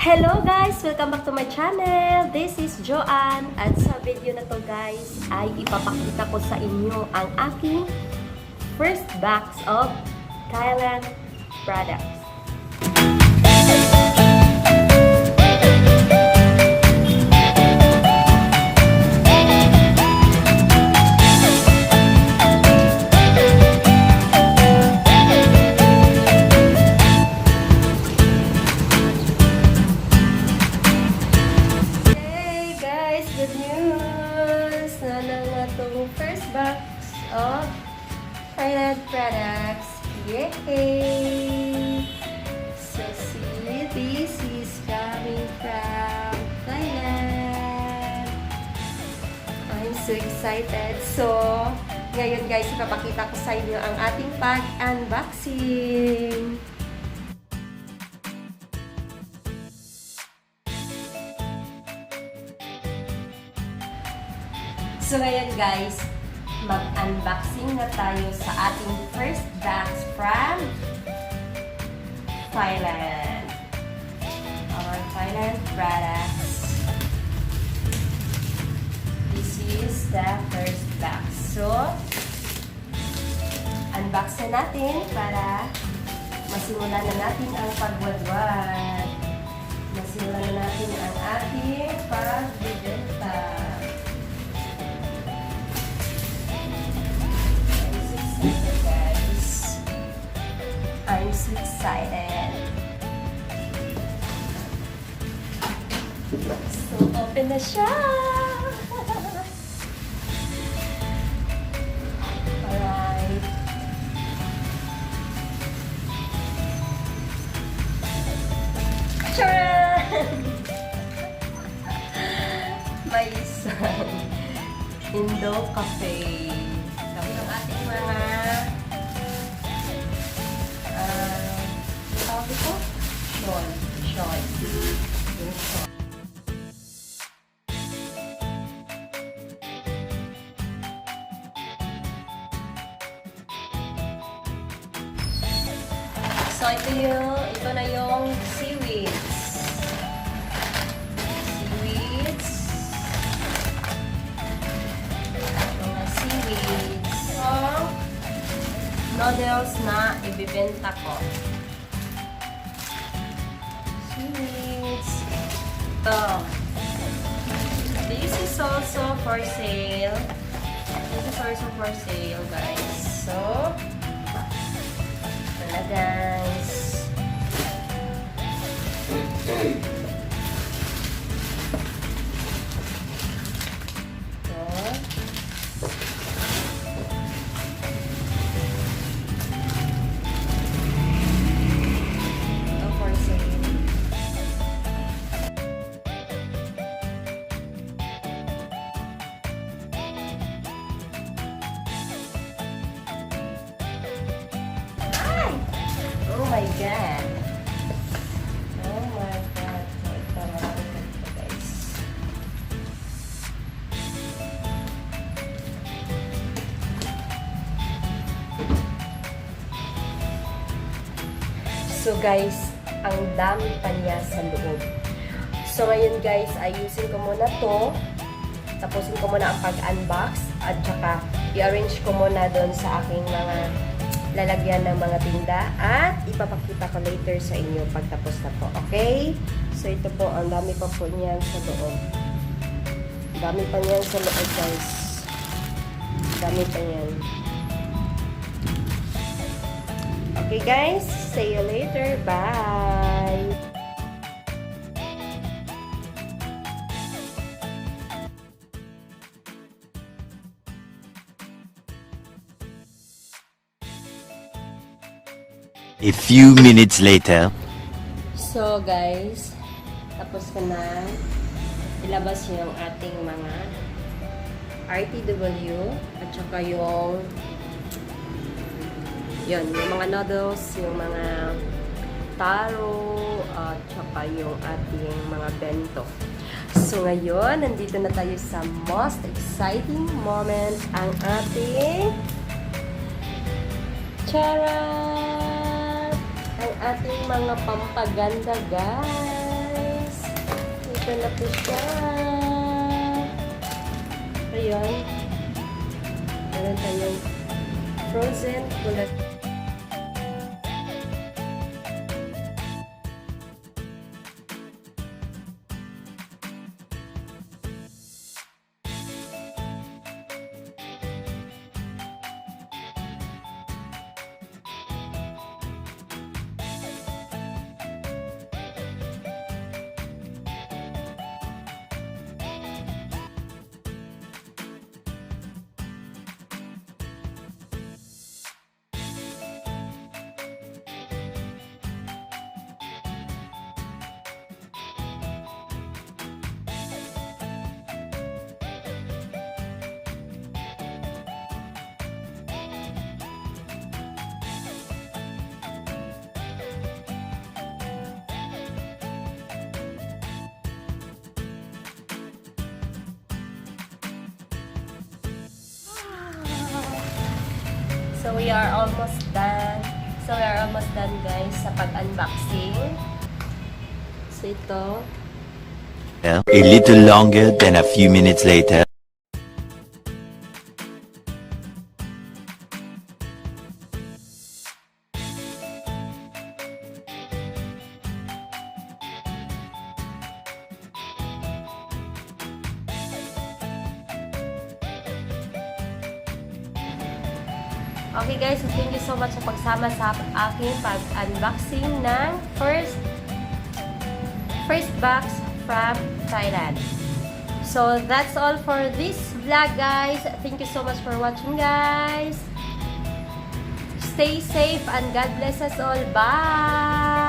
Hello guys! Welcome back to my channel. This is Joanne at sa video na to guys ay ipapakita ko sa inyo ang aking first box of Thailand products. Good news! First box of Thailand products. Yay! So see, this is coming from Thailand. I'm so excited. So, ngayon guys, ipapakita ko sa inyo ang ating pag-unboxing. So ngayon guys, mag-unboxing na tayo sa ating first box from Thailand. Our Thailand products. This is the first box. So, unbox na natin para masimulan na natin ang pagwadwad. Masimulan na natin ang ating pagbibenta. I'm so excited. So, open na siya! Alright. Charan! May isang Indo Cafe. Kami ng ating mga Shawl. So ito na yung seaweeds. Mga seaweeds. So, noodles na ibibenta ko. This is also for sale. Guys. So, ito na guys. Oh my God! Oh my God! Ito guys. So guys, ang dami pa niya sa loob. So ngayon guys, ayusin ko muna to. Tapusin ko muna ang pag-unbox at saka i-arrange ko muna doon sa aking mga lalagyan ng mga tinda at ipapakita ko later sa inyo pagtapos na po. Okay? So ito po, ang dami pa po niyan sa loob. Dami pa niyan sa loob guys. Dami pa niyan. Okay guys, see you later. Bye! A few minutes later. So guys, tapos ko na ilabas yung ating mga RTW at saka yung mga noodles, yung mga taro at saka yung ating mga bento. So ngayon, nandito na tayo sa most exciting moment, ang ating charan! Ang ating mga pampaganda, guys. Ito na po siya. Ayan. Meron tayong frozen bulat. So we are almost done. Guys sa pag-unboxing. So ito. A little longer than a few minutes later. Okay guys, so thank you so much sa pagsama sa aking pag-unboxing ng first box from Thailand. So that's all for this vlog guys. Thank you so much for watching guys. Stay safe and God bless us all. Bye!